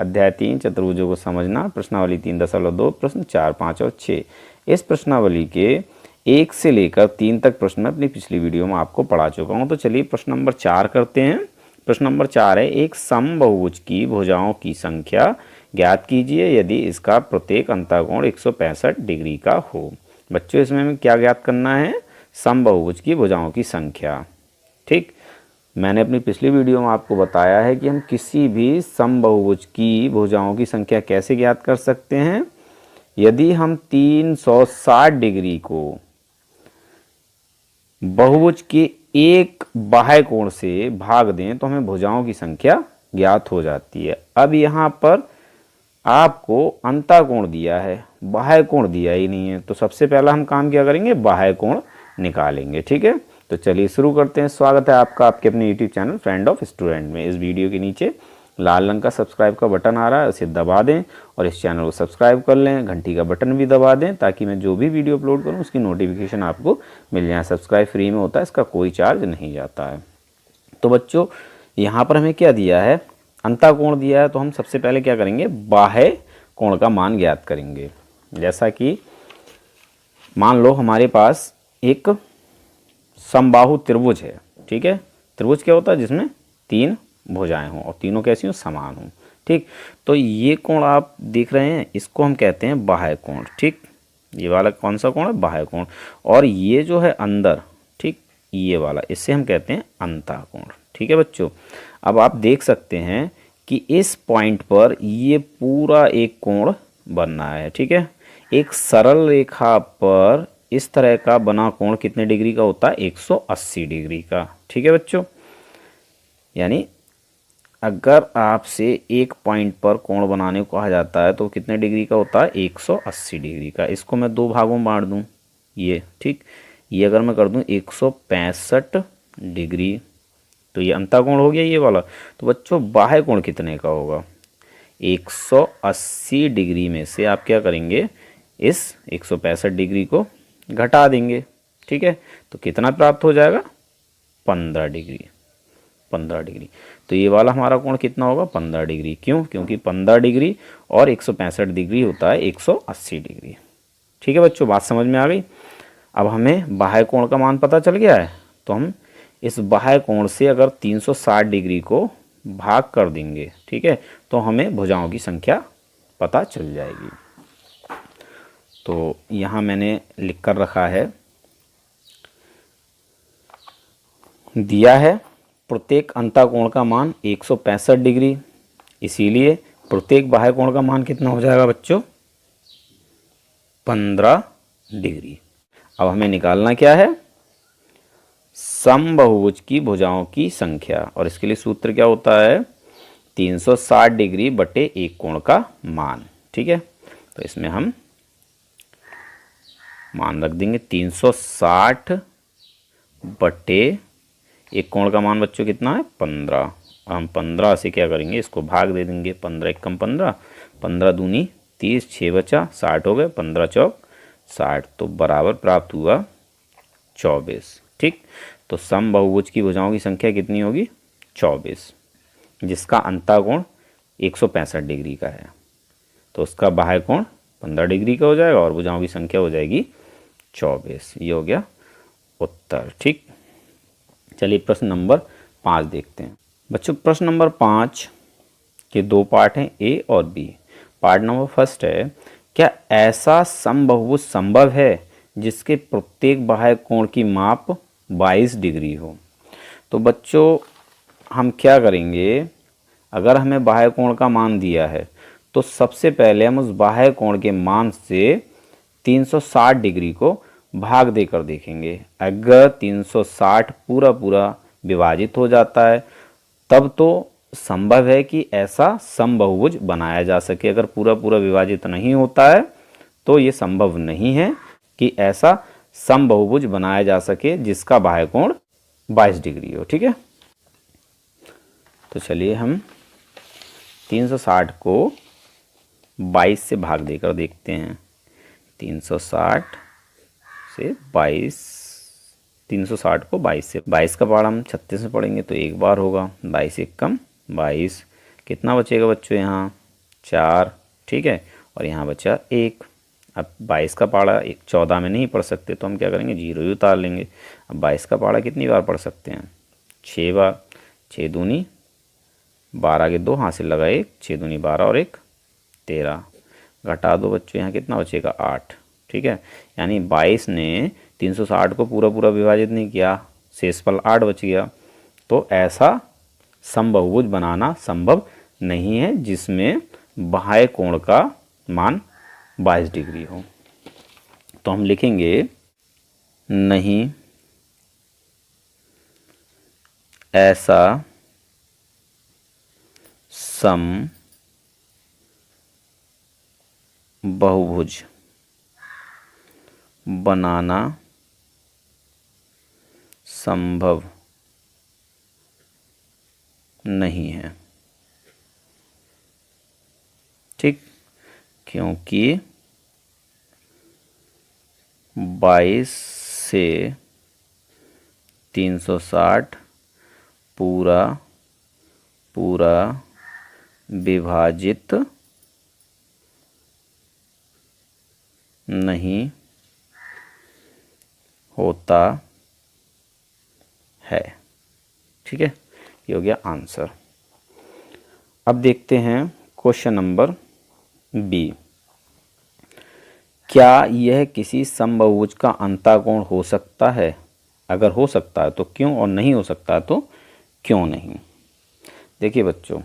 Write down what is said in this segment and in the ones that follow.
अध्याय 3 चतुर्भुजों को समझना, प्रश्नावली 3.2 प्रश्न 4, 5 और 6। इस प्रश्नावली के 1 से लेकर 3 तक प्रश्न मैं अपनी पिछली वीडियो में आपको पढ़ा चुका हूँ। तो चलिए प्रश्न नंबर 4 करते हैं। प्रश्न नंबर 4 है, एक समबाहुभुज की भुजाओं की संख्या ज्ञात कीजिए यदि इसका प्रत्येक अंतःकोण 165 डिग्री का हो। बच्चों इसमें हमें क्या ज्ञात करना है? समबाहुभुज की भुजाओं की संख्या। ठीक, मैंने अपनी पिछली वीडियो में आपको बताया है कि हम किसी भी समबाहुभुज की भुजाओं की संख्या कैसे ज्ञात कर सकते हैं। यदि हम 360 डिग्री को बहुभुज के एक बाह्य कोण से भाग दें तो हमें भुजाओं की संख्या ज्ञात हो जाती है। अब यहाँ पर आपको अंतःकोण दिया है, बाह्य कोण दिया ही नहीं है, तो सबसे पहला हम काम क्या करेंगे? बाह्य कोण निकालेंगे। ठीक है, तो चलिए शुरू करते हैं। स्वागत है आपका आपके अपने YouTube channel friend of student में। इस वीडियो के नीचे लाल रंग का सब्सक्राइब का बटन आ रहा है, उसे दबा दें और इस चैनल को सब्सक्राइब कर लें। घंटी का बटन भी दबा दें ताकि मैं जो भी वीडियो अपलोड करूं उसकी नोटिफिकेशन आपको मिल जाए। सब्सक्राइब फ्री में होता है, इसका कोई चार्ज नहीं जाता है। तो बच्चों यहाँ पर हमें क्या दिया है? अंतःकोण दिया है, तो हम सबसे पहले क्या करेंगे? बाह्य कोण का मान ज्ञात करेंगे। जैसा कि मान लो हमारे पास एक समबाहु त्रिभुज है। ठीक है, त्रिभुज क्या होता है? जिसमें 3 भुजाएं हों और तीनों कैसी हों? समान हों। ठीक, तो ये कोण आप देख रहे हैं, इसको हम कहते हैं बाह्य कोण। ठीक, ये वाला कौन सा कोण है? बाह्य कोण। और ये जो है अंदर, ठीक, ये वाला, इससे हम कहते हैं अंतःकोण। ठीक है बच्चों, अब आप देख सकते हैं कि इस पॉइंट पर ये पूरा एक कोण बनना है। ठीक है, एक सरल रेखा पर इस तरह का बना कोण कितने डिग्री का होता है? 180 डिग्री का। ठीक है बच्चों, यानी अगर आपसे एक पॉइंट पर कोण बनाने को कहा जाता है तो कितने डिग्री का होता है? 180 डिग्री का। इसको मैं 2 भागों में बांट दूं, ये ठीक, ये अगर मैं कर दूं 165 डिग्री तो ये अंतःकोण हो गया ये वाला। तो बच्चों बाह्य कोण कितने का होगा? 180 डिग्री में से आप क्या करेंगे? इस 165 डिग्री को घटा देंगे। ठीक है, तो कितना प्राप्त हो जाएगा? 15 डिग्री। 15 डिग्री। तो ये वाला हमारा कोण कितना होगा? 15 डिग्री। क्यों? क्योंकि 15 डिग्री और 165 डिग्री होता है 180 डिग्री। ठीक है बच्चों, बात समझ में आ गई। अब हमें बाह्य कोण का मान पता चल गया है, तो हम इस बाह्य कोण से अगर 360 डिग्री को भाग कर देंगे, ठीक है, तो हमें भुजाओं की संख्या पता चल जाएगी। तो यहाँ मैंने लिख कर रखा है, दिया है प्रत्येक अंतःकोण का मान 165 डिग्री, इसीलिए प्रत्येक बाह्य कोण का मान कितना हो जाएगा बच्चों? 15 डिग्री। अब हमें निकालना क्या है? समबाहुभुज की भुजाओं की संख्या, और इसके लिए सूत्र क्या होता है? 360 डिग्री बटे एक कोण का मान। ठीक है, तो इसमें हम मान रख देंगे 360 बटे एक कोण का मान बच्चों कितना है? 15। हम 15 से क्या करेंगे? इसको भाग दे देंगे। 15 एकम 15, 15 दूनी 30, 6 बचा, 60 हो गए, 15 चौक 60, तो बराबर प्राप्त हुआ 24। ठीक, तो समबाहुभुज की भुजाओं की संख्या कितनी होगी? 24, जिसका अंतःकोण 165 डिग्री का है, तो उसका बाह्य कोण 15 डिग्री का हो जाएगा और भुजाओं की संख्या हो जाएगी 24। ये हो गया उत्तर। ठीक, चलिए प्रश्न नंबर 5 देखते हैं। बच्चों प्रश्न नंबर 5 के 2 पार्ट हैं, ए और बी। पार्ट नंबर फर्स्ट है, क्या ऐसा समबाहुभुज संभव है जिसके प्रत्येक बाह्य कोण की माप 22 डिग्री हो? तो बच्चों हम क्या करेंगे? अगर हमें बाह्य कोण का मान दिया है तो सबसे पहले हम उस बाह्य कोण के मान से 360 डिग्री को भाग देकर देखेंगे। अगर 360 पूरा पूरा विभाजित हो जाता है तब तो संभव है कि ऐसा समबाहुभुज बनाया जा सके। अगर पूरा पूरा विभाजित नहीं होता है तो ये संभव नहीं है कि ऐसा समबाहुभुज बनाया जा सके जिसका बाह्य कोण 22 डिग्री हो। ठीक है, तो चलिए हम 360 को 22 से भाग देकर देखते हैं। 360 से 22, 360 को 22 से, 22 का पहाड़ हम 36 में पढ़ेंगे तो एक बार होगा, 22 एक कम 22, कितना बचेगा बच्चों? यहाँ 4, ठीक है, और यहाँ बचा 1। अब 22 का पहाड़ा 14 में नहीं पढ़ सकते तो हम क्या करेंगे, 0 ही उतार लेंगे। अब 22 का पहाड़ा कितनी बार पढ़ सकते हैं, 6 बार। 6 दूनी 12 के 2, हाथ से लगा 1, 6 दूनी 12 और 1 13। घटा दो बच्चों, यहाँ कितना बचेगा 8, ठीक है। यानी 22 ने 360 को पूरा पूरा विभाजित नहीं किया, शेषफल 8 बच गया। तो ऐसा समबहुभुज बनाना संभव नहीं है जिसमें बाह्य कोण का मान 22 डिग्री हो। तो हम लिखेंगे नहीं ऐसा समबहुभुज बनाना संभव नहीं है, ठीक, क्योंकि 22 से 360 पूरा पूरा विभाजित नहीं होता है, ठीक है। ये हो गया आंसर। अब देखते हैं क्वेश्चन नंबर बी। क्या यह किसी समबहुभुज का अंतःकोण हो सकता है? अगर हो सकता है तो क्यों, और नहीं हो सकता तो क्यों नहीं। देखिए बच्चों,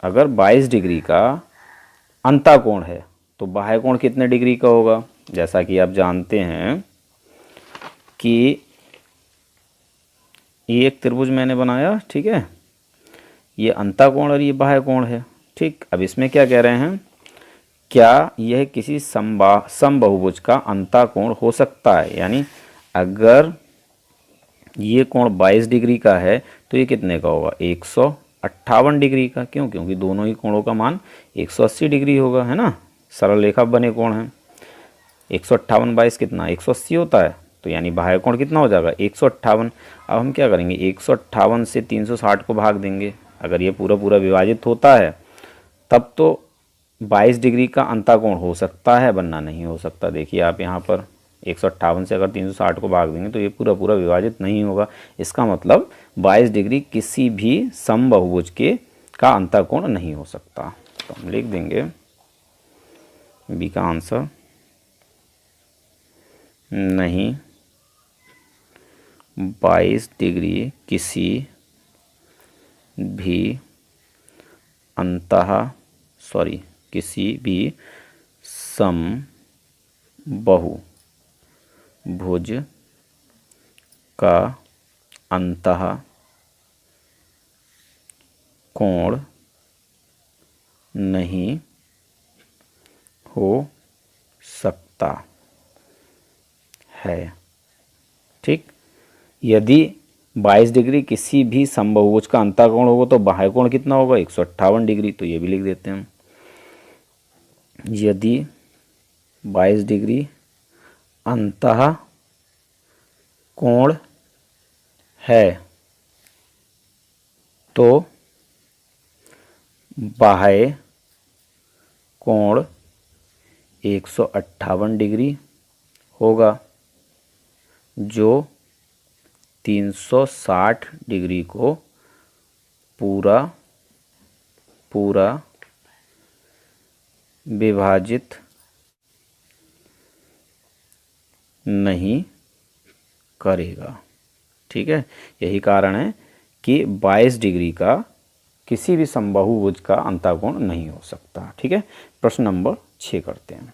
अगर 22 डिग्री का अंतःकोण है तो बाह्य कोण कितने डिग्री का होगा? जैसा कि आप जानते हैं कि ये एक त्रिभुज मैंने बनाया, ठीक है, ये अंतःकोण और ये बाह्य कोण है, ठीक। अब इसमें क्या कह रहे हैं, क्या यह किसी समबहुभुज का अंतःकोण हो सकता है? यानी अगर ये कोण 22 डिग्री का है तो ये कितने का होगा, 158 डिग्री का। क्यों? क्योंकि दोनों ही कोणों का मान 180 डिग्री होगा, है ना, सरल रेखा बने कोण हैं। 158 22 कितना, 180 होता है, तो यानी बाह्य कोण कितना हो जाएगा, 158। अब हम क्या करेंगे, 158 से 360 को भाग देंगे। अगर ये पूरा पूरा विभाजित होता है तब तो 22 डिग्री का अंतःकोण हो सकता है, वरना नहीं हो सकता। देखिए आप यहाँ पर 158 से अगर 360 को भाग देंगे तो ये पूरा पूरा विभाजित नहीं होगा। इसका मतलब 22 डिग्री किसी भी समबहुभुज के का अंतःकोण नहीं हो सकता। तो हम लिख देंगे बी का आंसर, नहीं 22 डिग्री किसी भी किसी भी समबहुभुज का अंतःकोण नहीं हो सकता है, ठीक। यदि 22 डिग्री किसी भी समबहुभुज का अंतःकोण होगा तो बाह्य कोण कितना होगा, 158 डिग्री। तो ये भी लिख देते हैं हम, यदि 22 डिग्री अंतःकोण है तो बाह्य कोण 158 डिग्री होगा, जो 360 डिग्री को पूरा पूरा विभाजित नहीं करेगा, ठीक है। यही कारण है कि 22 डिग्री का किसी भी समबहुभुज का अंतःकोण नहीं हो सकता, ठीक है। प्रश्न नंबर 6 करते हैं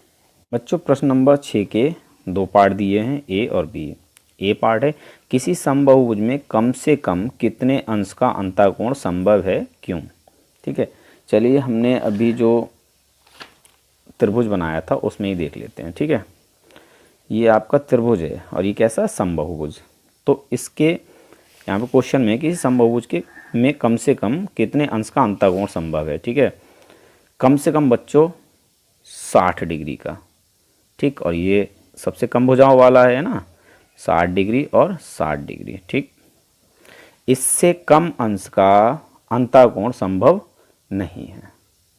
बच्चों। प्रश्न नंबर 6 के 2 पार्ट दिए हैं, ए और बी। ए पार्ट है, किसी समबहुभुज में कम से कम कितने अंश का अंतःकोण संभव है, क्यों, ठीक है। चलिए हमने अभी जो त्रिभुज बनाया था उसमें ही देख लेते हैं, ठीक है। ये आपका त्रिभुज है और ये कैसा, समबहुभुज। तो इसके यहाँ पे क्वेश्चन में किसी समबहुभुज के में कम से कम कितने अंश का अंतःकोण संभव है, ठीक है। कम से कम बच्चों 60 डिग्री का, ठीक, और ये सबसे कम भुजाओं वाला है ना, 60 डिग्री और 60 डिग्री, ठीक। इससे कम अंश का अंतःकोण संभव नहीं है,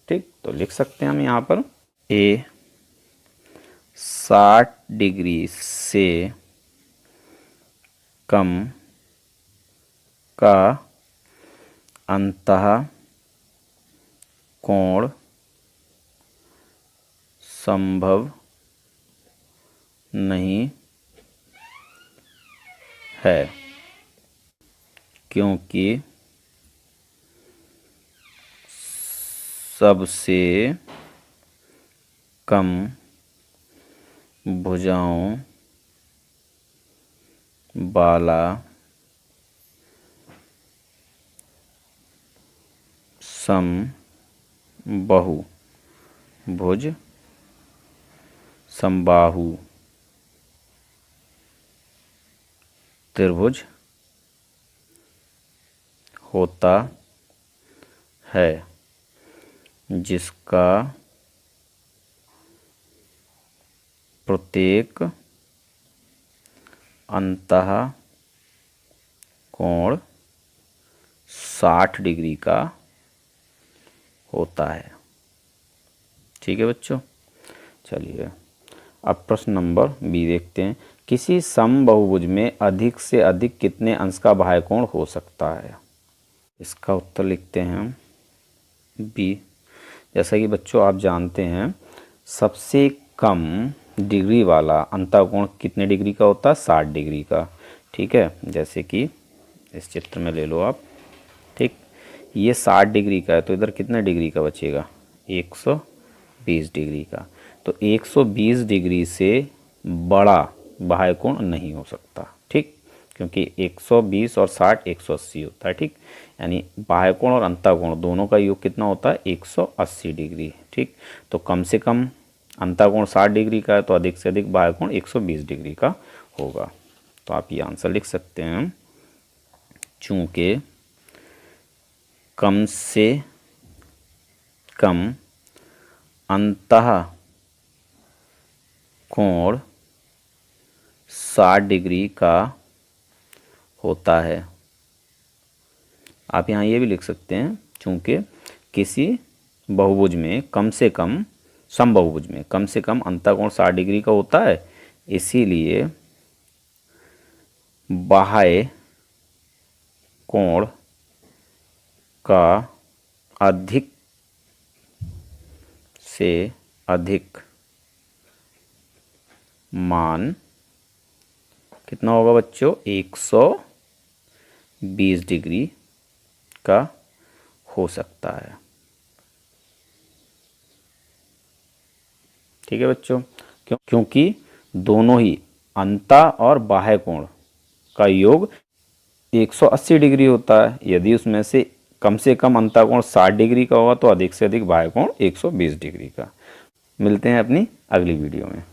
ठीक, तो लिख सकते हैं हम यहाँ पर ए 60 डिग्री से कम का अंतः कोण संभव नहीं है, क्योंकि सबसे कम भुजाओं वाला समबाहु भुज समबाहु त्रिभुज होता है, जिसका प्रत्येक अंतः कोण 60 डिग्री का होता है। ठीक है बच्चों, चलिए अब प्रश्न नंबर बी देखते हैं। किसी समबाहुभुज में अधिक से अधिक कितने अंश का बाह्य कोण हो सकता है? इसका उत्तर लिखते हैं हम बी। जैसा कि बच्चों आप जानते हैं सबसे कम डिग्री वाला अंतःकोण कितने डिग्री का होता है? 60 डिग्री का। ठीक है, जैसे कि इस चित्र में ले लो आप। ठीक, ये 60 डिग्री का है तो इधर कितने डिग्री का बचेगा? 120 डिग्री का। तो 120 डिग्री से बड़ा बाह्य कोण नहीं हो सकता। ठीक, क्योंकि 120 और 60 180 होता है। ठीक, यानी बाह्य कोण और अंतःकोण दोनों का योग कितना होता है? 180 डिग्री। ठीक, तो कम से कम अंतःकोण 60 डिग्री का है तो अधिक से अधिक बाह्य कोण 120 डिग्री का होगा। तो आप ये आंसर लिख सकते हैं, चूंकि कम से कम अंतः कोण 60 डिग्री का होता है। आप यहाँ ये भी लिख सकते हैं, चूंकि किसी बहुभुज में कम से कम समबाहुभुज में कम से कम अंतःकोण 60 डिग्री का होता है, इसीलिए बाह्य कोण का अधिक से अधिक मान कितना होगा बच्चों? 120 डिग्री का हो सकता है। ठीक है बच्चों, क्योंकि दोनों ही अंतः और बाह्य कोण का योग 180 डिग्री होता है। यदि उसमें से कम अंतः कोण 60 डिग्री का होगा तो अधिक से अधिक बाह्य कोण 120 डिग्री का। मिलते हैं अपनी अगली वीडियो में।